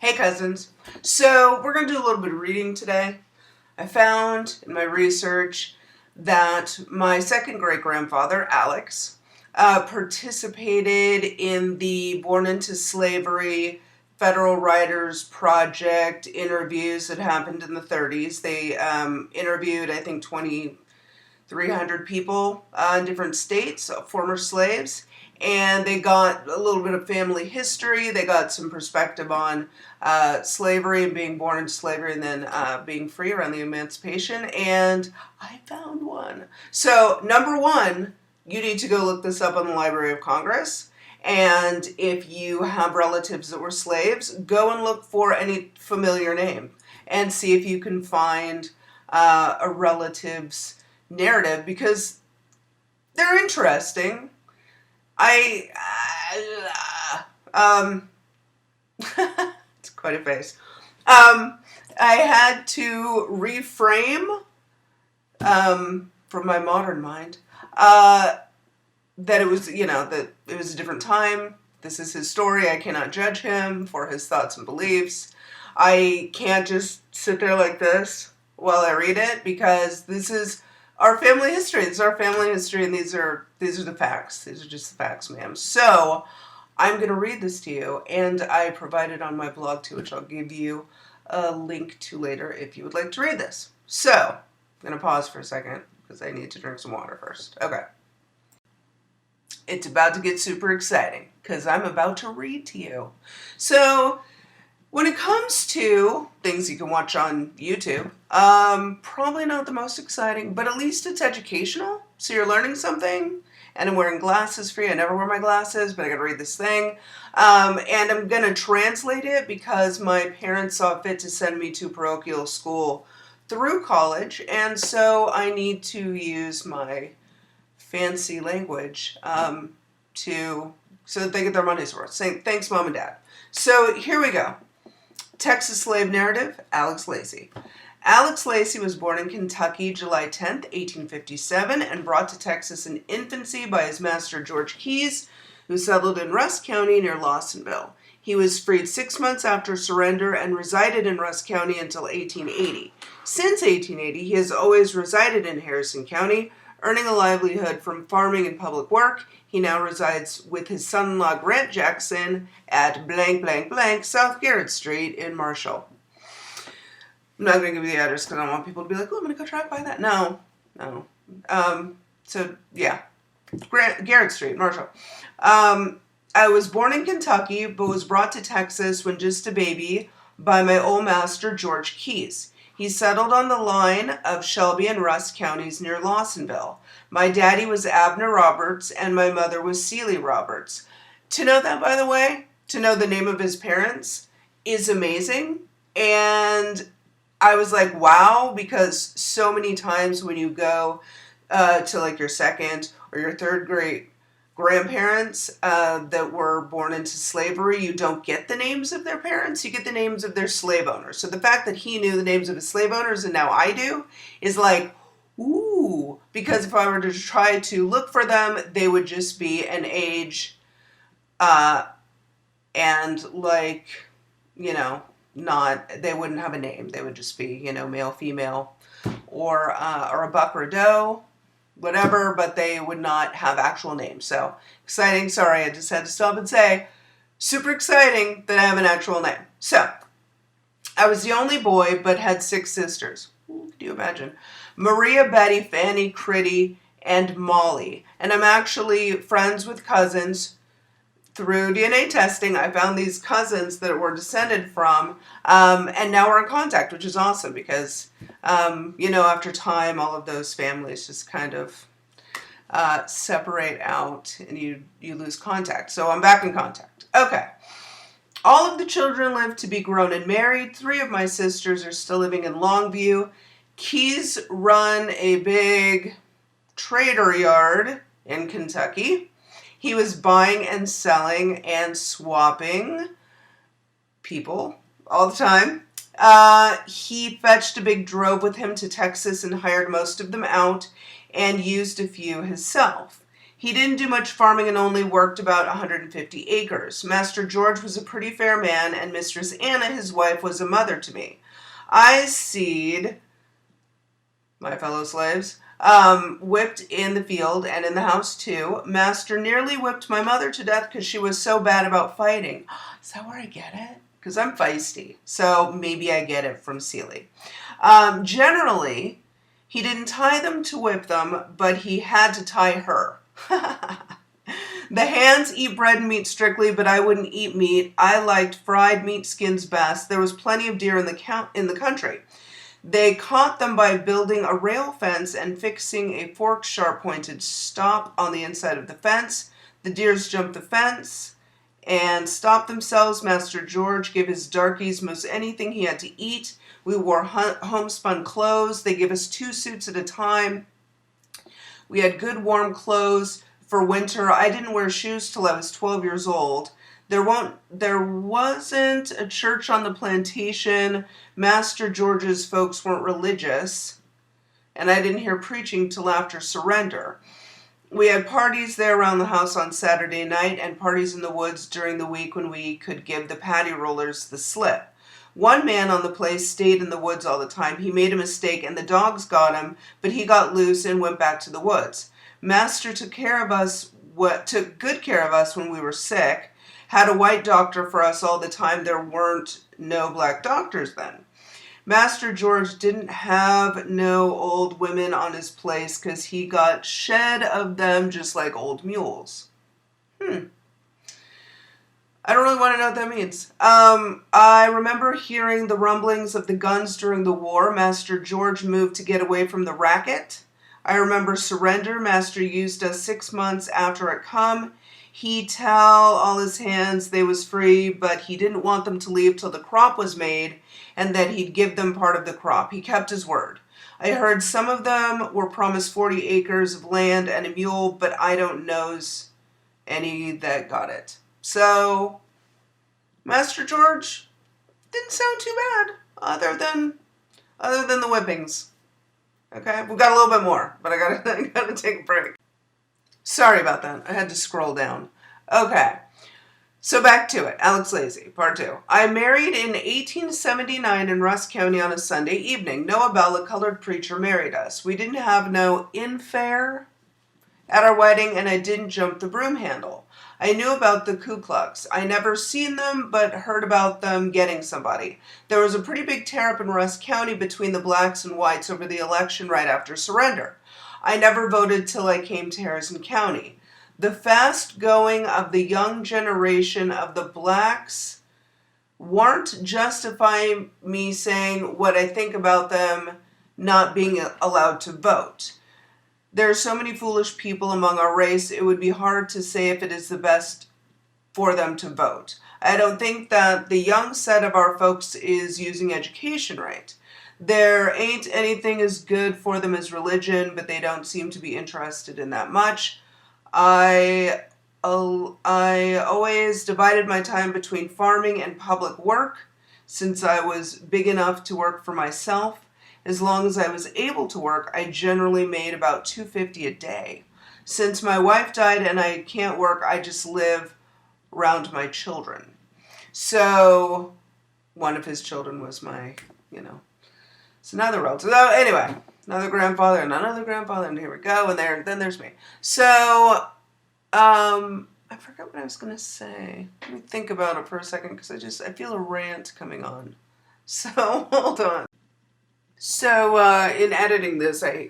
Hey cousins. So we're going to do a little bit of reading today. I found in my research that my second great-grandfather, Alex, participated in the Born into Slavery Federal Writers Project interviews that happened in the 30s. They interviewed, I think, 2,300 people in different states, former slaves. And they got a little bit of family history. They got some perspective on slavery and being born into slavery and then being free around the emancipation. And I found one. So, number one, you need to go look this up on the Library of Congress. And if you have relatives that were slaves, go and look for any familiar name and see if you can find a relative's narrative, because they're interesting. It's quite a face. I had to reframe from my modern mind that it was, that it was a different time. This is his story. I cannot judge him for his thoughts and beliefs. I can't just sit there like this while I read it, because this is our family history. This is our family history, and these are the facts. These are just the facts, ma'am. So I'm going to read this to you, and I provided on my blog too, which I'll give you a link to later if you would like to read this. So I'm going to pause for a second because I need to drink some water first. Okay. It's about to get super exciting because I'm about to read to you. So when it comes to things you can watch on YouTube, probably not the most exciting, but at least it's educational. So you're learning something, and I'm wearing glasses for you. I never wear my glasses, but I gotta read this thing. And I'm gonna translate it because my parents saw fit to send me to parochial school through college, and so I need to use my fancy language so that they get their money's worth. Saying thanks, Mom and Dad. So here we go. Texas slave narrative, Alex Lacy. Alex Lacy was born in Kentucky July 10th, 1857, and brought to Texas in infancy by his master George Keyes, who settled in Rusk County near Lawsonville. He was freed 6 months after surrender and resided in Rusk County until 1880. Since 1880, he has always resided in Harrison County, earning a livelihood from farming and public work. He now resides with his son-in-law Grant Jackson at blank, blank, blank, South Garrett Street in Marshall. I'm not going to give you the address because I don't want people to be like, oh, I'm going to go drive by that. No. So, yeah. Garrett Street, Marshall. I was born in Kentucky, but was brought to Texas when just a baby by my old master, George Keyes. He settled on the line of Shelby and Rusk counties near Lawsonville. My daddy was Abner Roberts, and my mother was Celie Roberts. To know that, by the way, to know the name of his parents is amazing. And I was like, wow, because so many times when you go to like your second or your third grade grandparents that were born into slavery, you don't get the names of their parents, you get the names of their slave owners. So the fact that he knew the names of his slave owners and now I do is like, ooh, because if I were to try to look for them, they would just be an age and like, they wouldn't have a name. They would just be, male, female, or a buck or a doe, whatever, but they would not have actual names. So exciting. Sorry, I just had to stop and say, super exciting that I have an actual name. So I was the only boy, but had 6 sisters. Could you imagine? Maria, Betty, Fanny, Critty, and Molly. And I'm actually friends with cousins. Through DNA testing, I found these cousins that we're descended from, and now we're in contact, which is awesome because, after time, all of those families just kind of separate out and you lose contact. So I'm back in contact. Okay. All of the children live to be grown and married. 3 of my sisters are still living in Longview. Keyes run a big trader yard in Kentucky. He was buying and selling and swapping people all the time. He fetched a big drove with him to Texas and hired most of them out and used a few himself. He didn't do much farming and only worked about 150 acres. Master George was a pretty fair man, and Mistress Anna, his wife, was a mother to me. I seed my fellow slaves, whipped in the field and in the house too. Master nearly whipped my mother to death because she was so bad about fighting. Is that where I get it? Because I'm feisty, so maybe I get it from Seeley. Generally, he didn't tie them to whip them, but he had to tie her. The hands eat bread and meat strictly, but I wouldn't eat meat. I liked fried meat skins best. There was plenty of deer in the country. They caught them by building a rail fence and fixing a forked, sharp-pointed stop on the inside of the fence. The deers jumped the fence and stopped themselves. Master George gave his darkies most anything he had to eat. We wore homespun clothes. They gave us 2 suits at a time. We had good warm clothes for winter. I didn't wear shoes till I was 12 years old. There wasn't a church on the plantation. Master George's folks weren't religious, and I didn't hear preaching till after surrender. We had parties there around the house on Saturday night and parties in the woods during the week when we could give the paddy rollers the slip. One man on the place stayed in the woods all the time. He made a mistake and the dogs got him, but he got loose and went back to the woods. Master took good care of us when we were sick, had a white doctor for us all the time. There weren't no black doctors then. Master George didn't have no old women on his place because he got shed of them just like old mules. I don't really want to know what that means. I remember hearing the rumblings of the guns during the war. Master George moved to get away from the racket. I remember surrender. Master used us 6 months after it come. He tell all his hands they was free, but he didn't want them to leave till the crop was made and that he'd give them part of the crop. He kept his word. I heard some of them were promised 40 acres of land and a mule, but I don't knows any that got it. So, Master George didn't sound too bad, other than the whippings. Okay, we've got a little bit more, but I gotta take a break. Sorry about that. I had to scroll down. Okay, so back to it. Alex Lacy, part 2. I married in 1879 in Russ County on a Sunday evening. Noah Bell, a colored preacher, married us. We didn't have no infare at our wedding, and I didn't jump the broom handle. I knew about the Ku Klux. I never seen them, but heard about them getting somebody. There was a pretty big tear-up in Russ County between the blacks and whites over the election right after surrender. I never voted till I came to Harrison County. The fast going of the young generation of the blacks weren't justifying me saying what I think about them not being allowed to vote. There are so many foolish people among our race, it would be hard to say if it is the best for them to vote. I don't think that the young set of our folks is using education right. There ain't anything as good for them as religion, but they don't seem to be interested in that much. I always divided my time between farming and public work since I was big enough to work for myself. As long as I was able to work, I generally made about $250 a day. Since my wife died and I can't work, I just live around my children. So one of his children was my, it's another relative. So anyway, another grandfather and another grandfather, and here we go, and then there's me. So, I forgot what I was going to say. Let me think about it for a second, because I feel a rant coming on. So, hold on. So, in editing this, I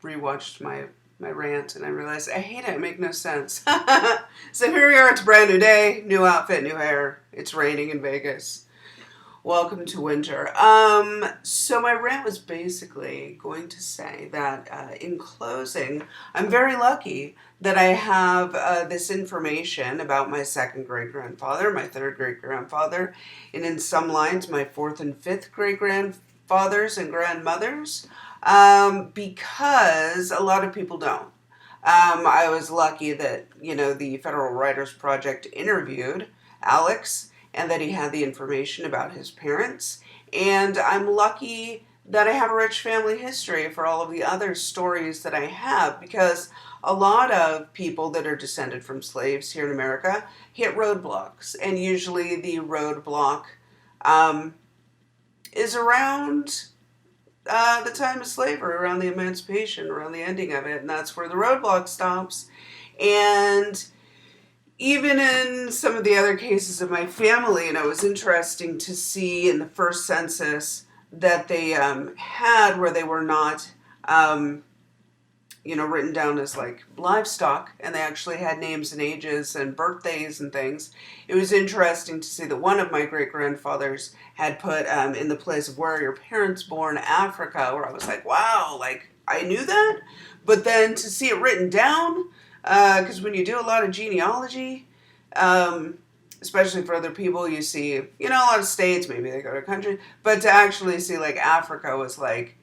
rewatched my rant, and I realized I hate it. It makes no sense. So here we are. It's a brand new day, new outfit, new hair. It's raining in Vegas. Welcome to winter. So my rant was basically going to say that in closing, I'm very lucky that I have this information about my second great-grandfather, my third great-grandfather, and in some lines, my fourth and fifth great-grandfathers and grandmothers, because a lot of people don't. I was lucky that, the Federal Writers Project interviewed Alex, and that he had the information about his parents. And I'm lucky that I have a rich family history for all of the other stories that I have, because a lot of people that are descended from slaves here in America hit roadblocks, and usually the roadblock um, is around the time of slavery, around the emancipation, around the ending of it, and that's where the roadblock stops. And even in some of the other cases of my family, and it was interesting to see in the first census that they had, where they were not, written down as like livestock, and they actually had names and ages and birthdays and things. It was interesting to see that one of my great grandfathers had put in the place of where are your parents born, Africa, where I was like, wow, like I knew that, but then to see it written down, because when you do a lot of genealogy, especially for other people, you see, a lot of states, maybe they go to country, but to actually see like Africa was like,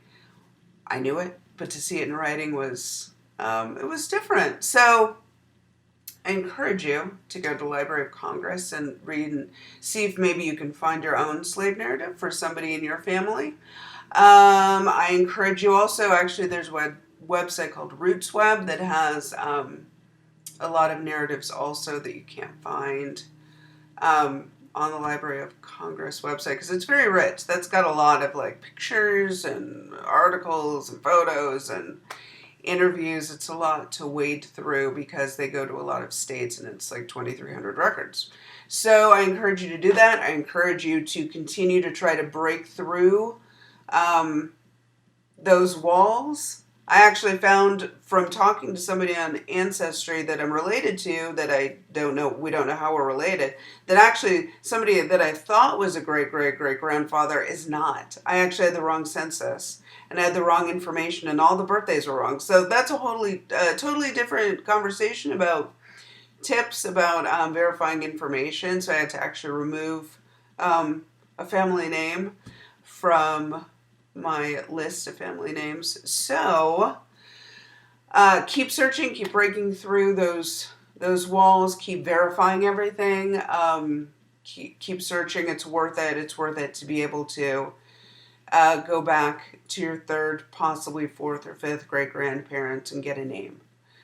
I knew it, but to see it in writing was, it was different. So I encourage you to go to the Library of Congress and read and see if maybe you can find your own slave narrative for somebody in your family. I encourage you also, actually, there's a website called RootsWeb that has a lot of narratives also that you can't find on the Library of Congress website, because it's very rich. That's got a lot of like pictures and articles and photos and interviews. It's a lot to wade through because they go to a lot of states, and it's like 2,300 records. So I encourage you to do that. I encourage you to continue to try to break through those walls. I actually found from talking to somebody on Ancestry that I'm related to, that I don't know, we don't know how we're related, that actually somebody that I thought was a great-great-great-grandfather is not. I actually had the wrong census, and I had the wrong information, and all the birthdays were wrong. So that's a totally different conversation about tips about verifying information. So I had to actually remove a family name from my list of family names. So keep searching, keep breaking through those walls, keep verifying everything. Keep searching. It's worth it. It's worth it to be able to go back to your third, possibly fourth or fifth great grandparent and get a name.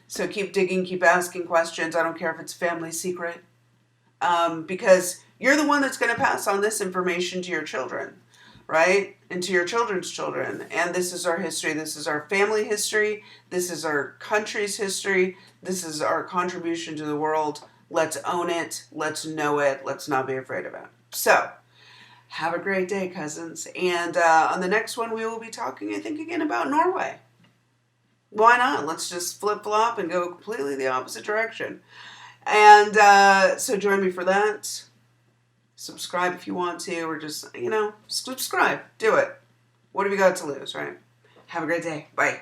So keep digging, keep asking questions. I don't care if it's family secret, because you're the one that's going to pass on this information to your children, right? And to your children's children. And this is our history. This is our family history. This is our country's history. This is our contribution to the world. Let's own it. Let's know it. Let's not be afraid of it. So, have a great day, cousins. And on the next one, we will be talking, I think, again about Norway. Why not? Let's just flip-flop and go completely the opposite direction. And so join me for that. Subscribe if you want to, or just, subscribe. Do it. What have you got to lose, right? Have a great day. Bye.